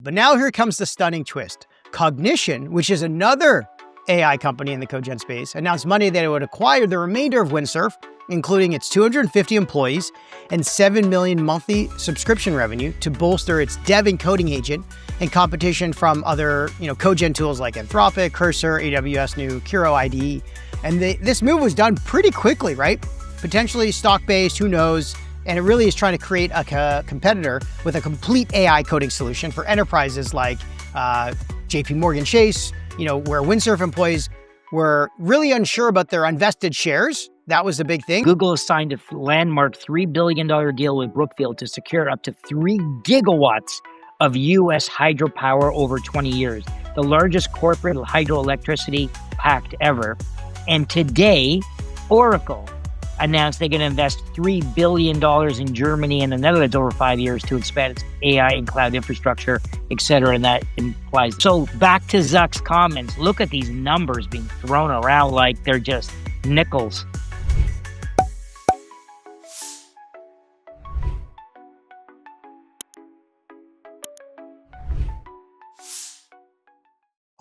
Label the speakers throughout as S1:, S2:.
S1: But now here comes the stunning twist. Cognition, which is another AI company in the cogen space, announced Monday that it would acquire the remainder of Windsurf, including its 250 employees and 7 million monthly subscription revenue to bolster its dev and coding agent and competition from other, cogen tools like Anthropic, Cursor, AWS new Kiro IDE. And this move was done pretty quickly, right? Potentially stock-based, who knows? And it really is trying to create a competitor with a complete AI coding solution for enterprises like JP Morgan Chase, where Windsurf employees were really unsure about their unvested shares. That was the big thing.
S2: Google has signed a landmark $3 billion deal with Brookfield to secure up to 3 gigawatts of U.S. hydropower over 20 years, the largest corporate hydroelectricity pact ever. And today, Oracle announced they're going to invest $3 billion in Germany and the Netherlands over 5 years to expand its AI and cloud infrastructure, et cetera. And that implies. So back to Zuck's comments, look at these numbers being thrown around like they're just nickels.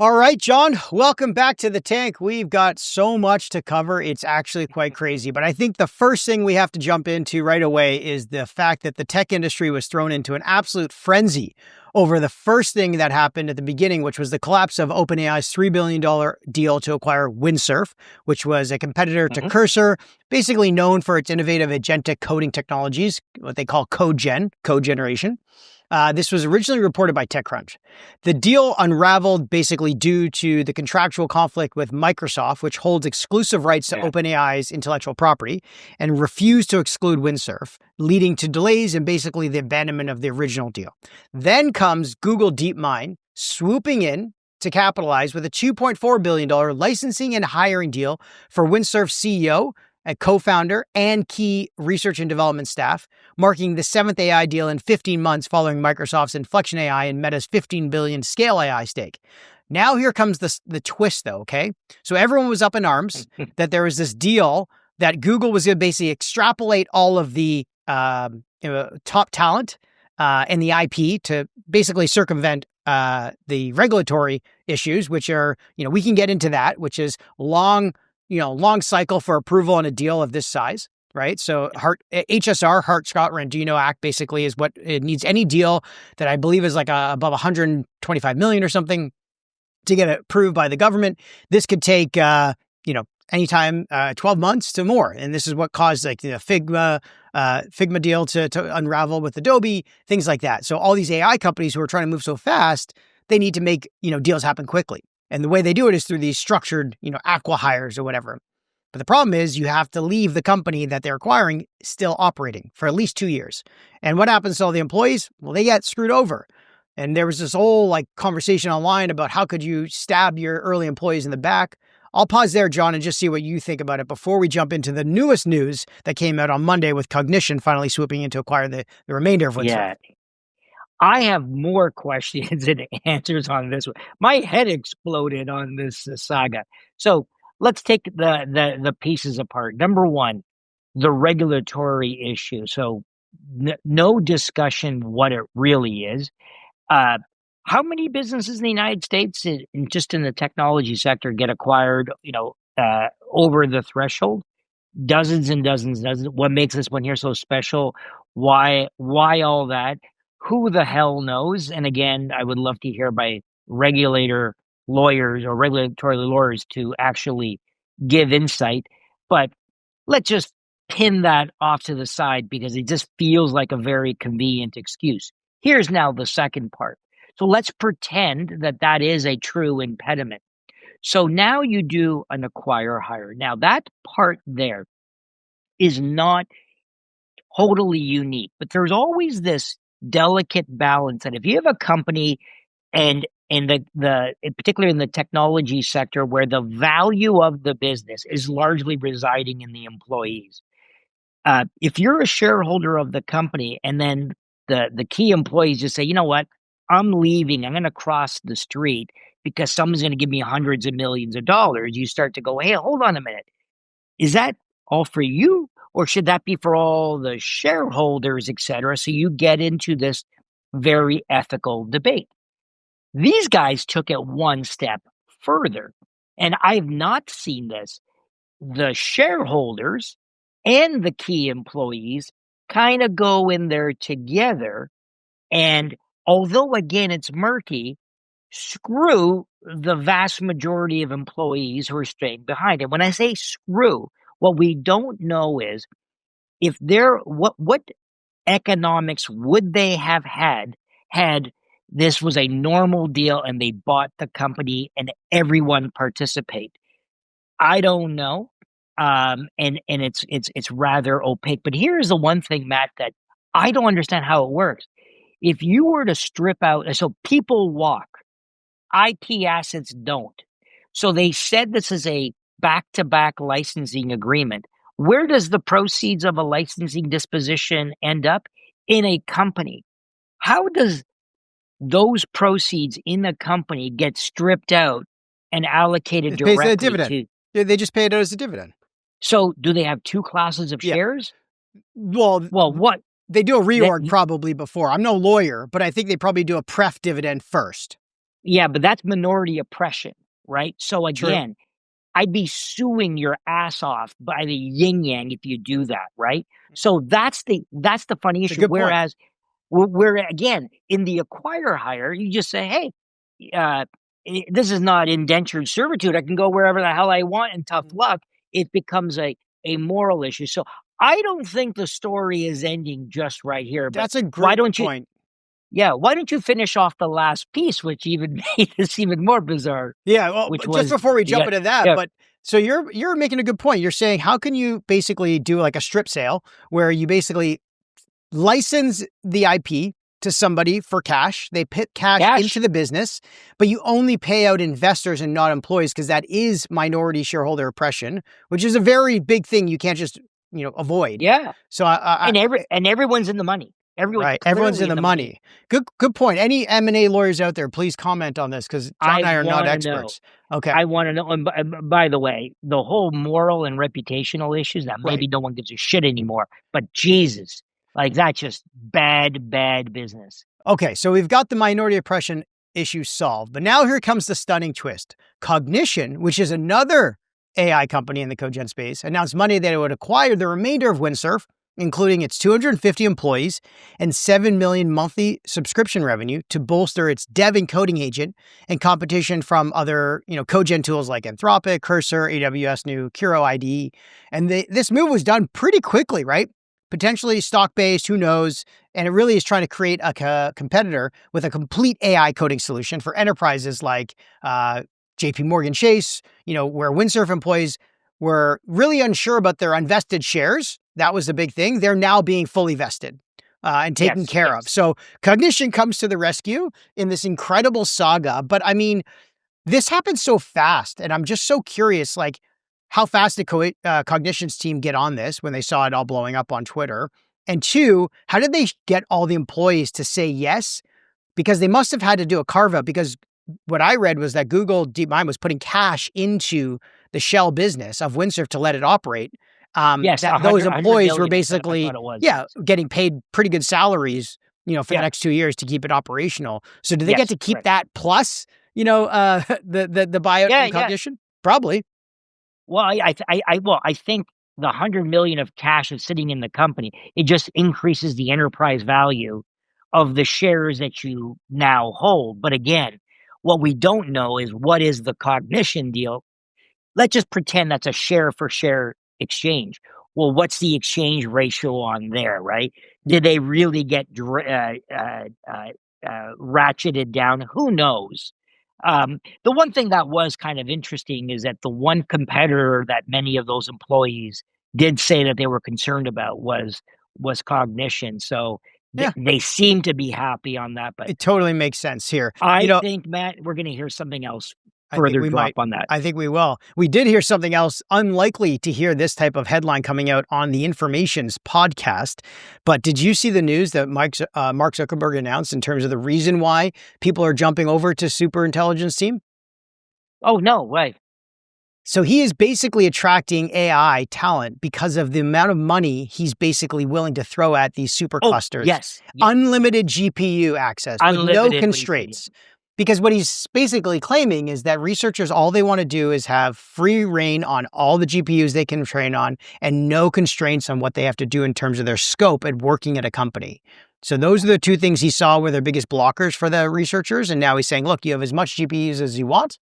S1: All right, John, welcome back to the tank. We've got so much to cover. It's actually quite crazy. But I think the first thing we have to jump into right away is the fact that the tech industry was thrown into an absolute frenzy over the first thing that happened at the beginning, which was the collapse of OpenAI's $3 billion deal to acquire Windsurf, which was a competitor to Cursor, basically known for its innovative agentic coding technologies, what they call code generation. This was originally reported by TechCrunch. The deal unraveled basically due to the contractual conflict with Microsoft, which holds exclusive rights to OpenAI's intellectual property and refused to exclude Windsurf, leading to delays and basically the abandonment of the original deal. Then comes Google DeepMind swooping in to capitalize with a $2.4 billion licensing and hiring deal for Windsurf's CEO, a co-founder, and key research and development staff, marking the 7th AI deal in 15 months following Microsoft's Inflection AI and Meta's $15 billion Scale AI stake. Now here comes the twist, though, okay? So everyone was up in arms that there was this deal that Google was going to basically extrapolate all of the top talent and the IP to basically circumvent the regulatory issues, which are, we can get into that, which is long cycle for approval on a deal of this size, right? So HSR, Hart-Scott-Rodino Act, basically is what it needs. Any deal that I believe is like above 125 million or something to get approved by the government. This could take, anytime 12 months to more. And this is what caused like the Figma deal to unravel with Adobe, things like that. So all these AI companies who are trying to move so fast, they need to make, deals happen quickly. And the way they do it is through these structured, acqui-hires or whatever. But the problem is you have to leave the company that they're acquiring still operating for at least 2 years. And what happens to all the employees? Well, they get screwed over. And there was this whole conversation online about how could you stab your early employees in the back. I'll pause there, John, and just see what you think about it before we jump into the newest news that came out on Monday with Cognition finally swooping in to acquire the remainder of Windsurf.
S2: Yeah. I have more questions and answers on this one. My head exploded on this saga. So let's take the pieces apart. Number one, the regulatory issue. So no discussion what it really is. How many businesses in the United States, just in the technology sector, get acquired, over the threshold? Dozens and dozens. What makes this one here so special? Why all that? Who the hell knows? And again, I would love to hear by regulator lawyers or regulatory lawyers to actually give insight. But let's just pin that off to the side because it just feels like a very convenient excuse. Here's now the second part. So let's pretend that is a true impediment. So now you do an acquire-hire. Now that part there is not totally unique, but there's always this delicate balance that if you have a company and particularly in the technology sector where the value of the business is largely residing in the employees, if you're a shareholder of the company and then the key employees just say, you know what, I'm leaving, I'm going to cross the street because someone's going to give me hundreds of millions of dollars, you start to go, hey, hold on a minute. Is that all for you? Or should that be for all the shareholders, et cetera? So you get into this very ethical debate. These guys took it one step further, and I've not seen this. The shareholders and the key employees kind of go in there together, and although again it's murky, screw the vast majority of employees who are staying behind it. When I say screw, what we don't know is if what economics would they have had this was a normal deal and they bought the company and everyone participate. I don't know. And it's rather opaque. But here's the one thing, Matt, that I don't understand how it works. If you were to strip out, so people walk, IP assets don't. So they said this is a back-to-back licensing agreement. Where does the proceeds of a licensing disposition end up? In a company. How does those proceeds in a company get stripped out and allocated
S1: It pays
S2: directly
S1: a dividend.
S2: to?
S1: Yeah, they just pay it out as a dividend.
S2: So do they have two classes of shares?
S1: Well,
S2: what?
S1: They do a reorg probably before. I'm no lawyer, but I think they probably do a pref dividend first.
S2: Yeah, but that's minority oppression, right? So again, I'd be suing your ass off by the yin yang if you do that, right? So that's the funny issue. Whereas, where again in the acquire-hire, you just say, hey, this is not indentured servitude. I can go wherever the hell I want, and tough luck. It becomes a moral issue. So I don't think the story is ending just right here. But
S1: that's a great point.
S2: Yeah, why don't you finish off the last piece, which even made this even more bizarre?
S1: Yeah, well, just before we jump into that, but so you're making a good point. You're saying how can you basically do like a strip sale where you basically license the IP to somebody for cash. They put cash into the business, but you only pay out investors and not employees because that is minority shareholder oppression, which is a very big thing you can't just avoid.
S2: Yeah.
S1: So
S2: and everyone's in the money.
S1: Everyone's in the money. Good point. Any M&A lawyers out there, please comment on this because John and I are not experts. Okay.
S2: I want to know. And by the way, the whole moral and reputational issues that maybe no one gives a shit anymore. But Jesus, like that's just bad business.
S1: Okay, so we've got the minority oppression issue solved, but now here comes the stunning twist. Cognition, which is another AI company in the cogen space, announced Monday that it would acquire the remainder of Windsurf, including its 250 employees and 7 million monthly subscription revenue to bolster its dev and coding agent and competition from other, cogen tools like Anthropic, Cursor, AWS new Curo IDE. And this move was done pretty quickly, right? Potentially stock-based, who knows? And it really is trying to create a competitor with a complete AI coding solution for enterprises like JP Morgan Chase, where Windsurf employees were really unsure about their unvested shares. That was the big thing. They're now being fully vested and taken care of. So Cognition comes to the rescue in this incredible saga. But I mean, this happened so fast. And I'm just so curious, like, how fast did Cognition's team get on this when they saw it all blowing up on Twitter? And two, how did they get all the employees to say yes? Because they must have had to do a carve out because what I read was that Google DeepMind was putting cash into the shell business of Windsurf to let it operate. That those employees were basically, getting paid pretty good salaries, for the next 2 years to keep it operational. So do they get to keep that plus, the buyout from Cognition? Probably.
S2: Well, I think the 100 million of cash is sitting in the company. It just increases the enterprise value of the shares that you now hold. But again, what we don't know is what is the Cognition deal. Let's just pretend that's a share for share exchange. Well, what's the exchange ratio on there, right? Did they really get ratcheted down? Who knows? The one thing that was kind of interesting is that the one competitor that many of those employees did say that they were concerned about was Cognition. So they seem to be happy on that. But
S1: it totally makes sense here.
S2: I think, Matt, we're going to hear something else further drop on that.
S1: I think we will. We did hear something else, unlikely to hear this type of headline coming out on the Information's podcast. But did you see the news that Mark Zuckerberg announced in terms of the reason why people are jumping over to superintelligence team?
S2: Oh, no way.
S1: So he is basically attracting AI talent because of the amount of money he's basically willing to throw at these superclusters.
S2: Yes.
S1: Unlimited GPU access with no constraints. Because what he's basically claiming is that researchers, all they want to do is have free reign on all the GPUs they can train on and no constraints on what they have to do in terms of their scope at working at a company. So those are the two things he saw were their biggest blockers for the researchers. And now he's saying, look, you have as much GPUs as you want,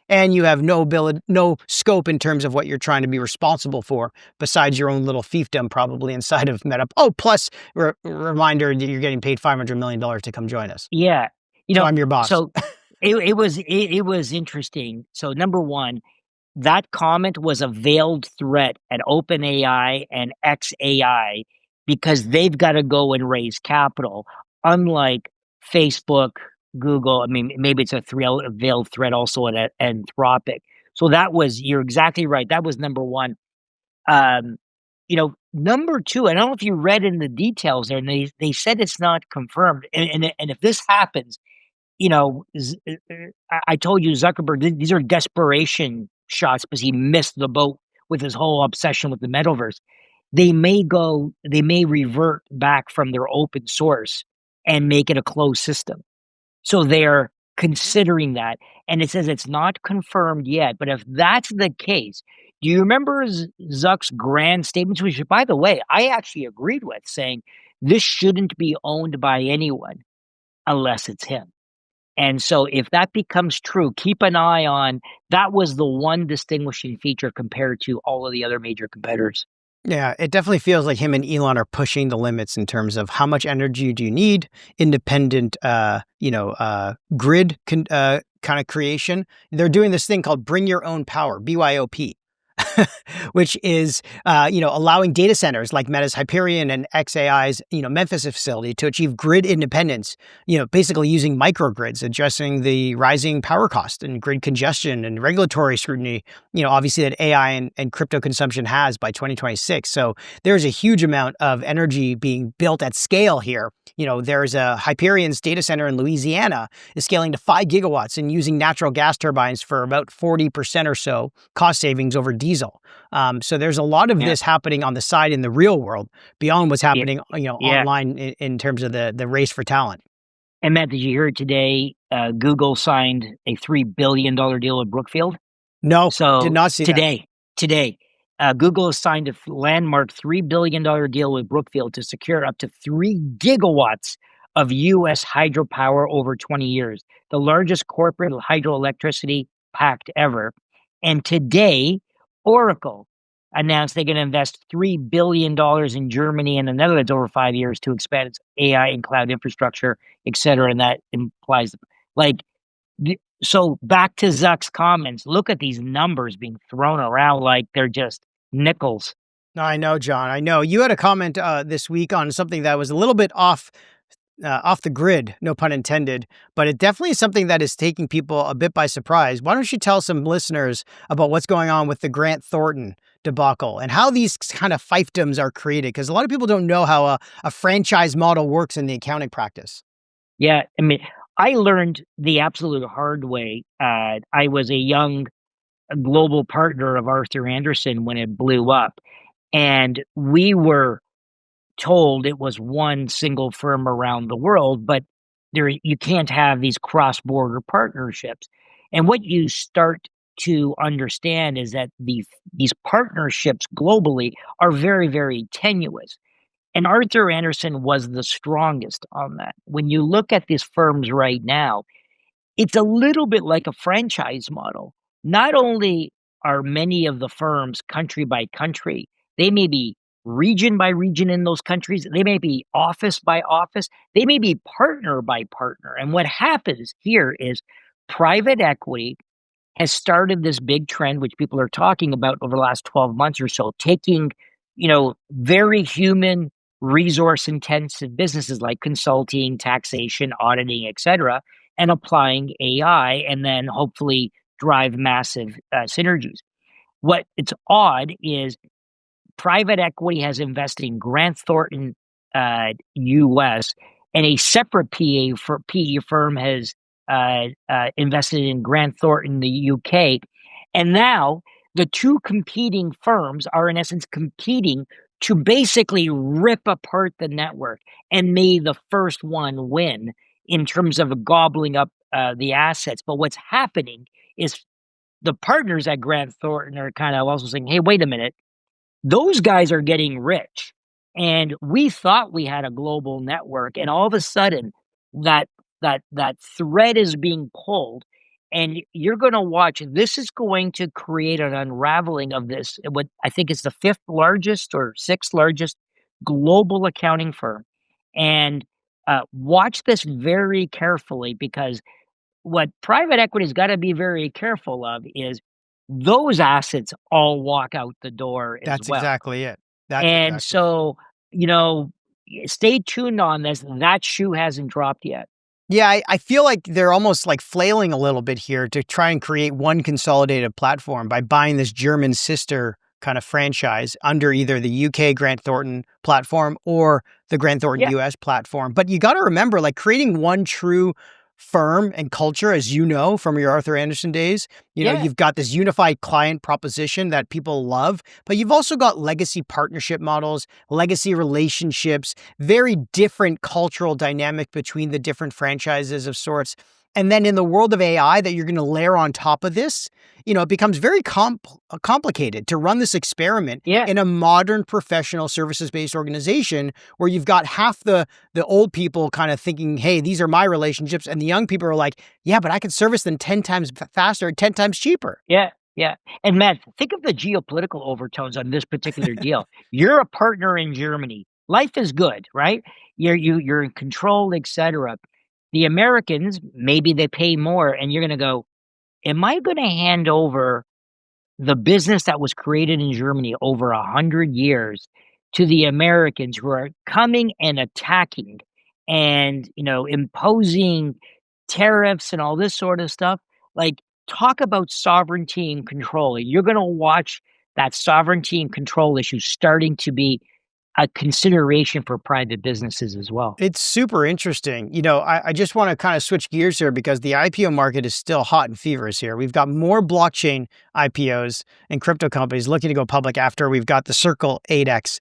S1: and you have no scope in terms of what you're trying to be responsible for, besides your own little fiefdom probably inside of Meta. Oh, plus reminder that you're getting paid $500 million to come join us.
S2: Yeah.
S1: So I'm your boss.
S2: So it was interesting. So number one, that comment was a veiled threat at OpenAI and xAI because they've got to go and raise capital, unlike Facebook, Google. I mean, maybe it's a veiled threat also at Anthropic. So you're exactly right. That was number one. Number two, I don't know if you read in the details there, and they said it's not confirmed. And if this happens, I told you Zuckerberg, these are desperation shots because he missed the boat with his whole obsession with the metaverse. They may revert back from their open source and make it a closed system. So they're considering that. And it says it's not confirmed yet. But if that's the case, do you remember Zuck's grand statements, which, by the way, I actually agreed with, saying this shouldn't be owned by anyone unless it's him. And so if that becomes true, keep an eye on that. Was the one distinguishing feature compared to all of the other major competitors.
S1: Yeah, it definitely feels like him and Elon are pushing the limits in terms of how much energy do you need, independent, grid kind of creation. They're doing this thing called Bring Your Own Power, BYOP. Which is, allowing data centers like Meta's Hyperion and xAI's, Memphis facility to achieve grid independence, basically using microgrids, addressing the rising power cost and grid congestion and regulatory scrutiny, obviously that AI and crypto consumption has by 2026. So there's a huge amount of energy being built at scale here. There's a Hyperion's data center in Louisiana is scaling to 5 gigawatts and using natural gas turbines for about 40% or so cost savings over diesel. So there's a lot of this happening on the side in the real world beyond what's happening, online in terms of the race for talent.
S2: And Matt, did you hear today? Google signed a $3 billion deal with Brookfield.
S1: No,
S2: so
S1: did not see
S2: that. Today, Google has signed a landmark $3 billion deal with Brookfield to secure up to 3 gigawatts of U.S. hydropower over 20 years, the largest corporate hydroelectricity pact ever. And today, Oracle announced they're going to invest $3 billion in Germany and the Netherlands over 5 years to expand its AI and cloud infrastructure, et cetera. And that implies, so back to Zuck's comments, look at these numbers being thrown around like they're just nickels.
S1: I know, John. I know. You had a comment this week on something that was a little bit off the grid, no pun intended, but it definitely is something that is taking people a bit by surprise. Why don't you tell some listeners about what's going on with the Grant Thornton debacle and how these kind of fiefdoms are created? Because a lot of people don't know how a franchise model works in the accounting practice.
S2: Yeah, I mean, I learned the absolute hard way. I was a young global partner of Arthur Andersen when it blew up, and we were told it was one single firm around the world, but you can't have these cross-border partnerships. And what you start to understand is that these partnerships globally are very, very tenuous. And Arthur Andersen was the strongest on that. When you look at these firms right now, it's a little bit like a franchise model. Not only are many of the firms country by country, they may be region by region in those countries. They may be office by office. They may be partner by partner. And what happens here is private equity has started this big trend, which people are talking about over the last 12 months or so, taking, very human resource intensive businesses like consulting, taxation, auditing, et cetera, and applying AI and then hopefully drive massive synergies. What it's odd is private equity has invested in Grant Thornton, U.S., and a separate PE firm has invested in Grant Thornton, the U.K. And now the two competing firms are in essence competing to basically rip apart the network, and may the first one win in terms of gobbling up the assets. But what's happening is the partners at Grant Thornton are kind of also saying, hey, wait a minute, those guys are getting rich. And we thought we had a global network, and all of a sudden that thread is being pulled, and you're going to watch. This is going to create an unraveling of this. What I think is the fifth largest or sixth largest global accounting firm, and watch this very carefully, because what private equity's got to be very careful of is those assets all walk out the door as
S1: That's
S2: well.
S1: exactly it. That's
S2: And
S1: exactly it.
S2: so, stay tuned on this. That shoe hasn't dropped yet.
S1: Yeah, I feel like they're almost like flailing a little bit here to try and create one consolidated platform by buying this German sister kind of franchise under either the UK Grant Thornton platform or the Grant Thornton
S2: Yeah.
S1: US platform. But you got to remember, like, creating one true firm and culture, as you know from your Arthur Andersen days,
S2: Yeah.
S1: you've got this unified client proposition that people love, but you've also got legacy partnership models, legacy relationships, very different cultural dynamic between the different franchises of sorts. And then in the world of AI that you're going to layer on top of this, it becomes very complicated to run this experiment
S2: Yeah.
S1: in a modern professional services-based organization where you've got half the old people kind of thinking, hey, these are my relationships. And the young people are like, yeah, but I can service them 10 times faster, 10 times cheaper.
S2: Yeah. Yeah. And Matt, think of the geopolitical overtones on this particular deal. You're a partner in Germany. Life is good, right? You're in control, etc. The Americans, maybe they pay more, and you're going to go, am I going to hand over the business that was created in Germany over 100 years to the Americans who are coming and attacking and, imposing tariffs and all this sort of stuff? Like, talk about sovereignty and control. You're going to watch that sovereignty and control issue starting to be a consideration for private businesses as well.
S1: It's super interesting. I just want to kind of switch gears here because the IPO market is still hot and feverish here. We've got more blockchain IPOs and crypto companies looking to go public after we've got the Circle 8X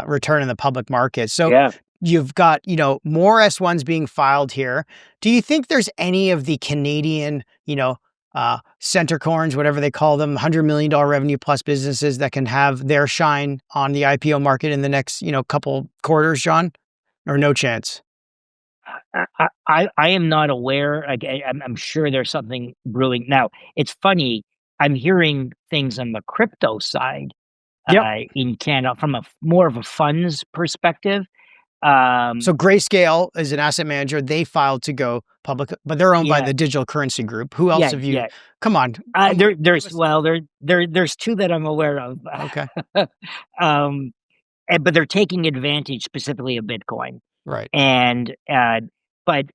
S1: return in the public market. So
S2: Yeah.
S1: you've got, more S1s being filed here. Do you think there's any of the Canadian, centaurcorns, whatever they call them, $100 million revenue plus businesses that can have their shine on the IPO market in the next, couple quarters, John? Or no chance?
S2: I am not aware. I'm sure there's something brewing. Now, it's funny. I'm hearing things on the crypto side in Canada from more of a funds perspective.
S1: So Grayscale is an asset manager. They filed to go public, but they're owned by the Digital Currency Group. Who else have you?
S2: Yeah.
S1: Come on.
S2: There's two that I'm aware of.
S1: Okay.
S2: But they're taking advantage specifically of Bitcoin.
S1: Right.
S2: And but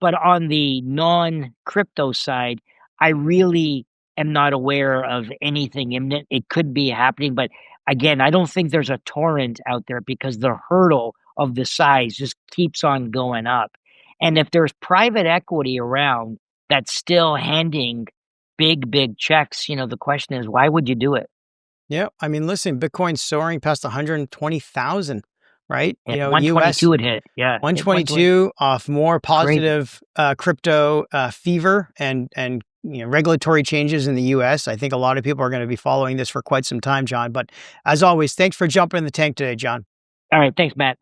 S2: on the non-crypto side, I really am not aware of anything imminent. It could be happening, but again, I don't think there's a torrent out there because the hurdle of the size just keeps on going up. And if there's private equity around that's still handing big checks, the question is, why would you do it?
S1: Yeah. I mean, listen, Bitcoin's soaring past 120,000, right?
S2: Yeah, 122 it hit. Yeah.
S1: 122 off more positive crypto fever and regulatory changes in the US. I think a lot of people are going to be following this for quite some time, John. But as always, thanks for jumping in the tank today, John.
S2: All right. Thanks, Matt.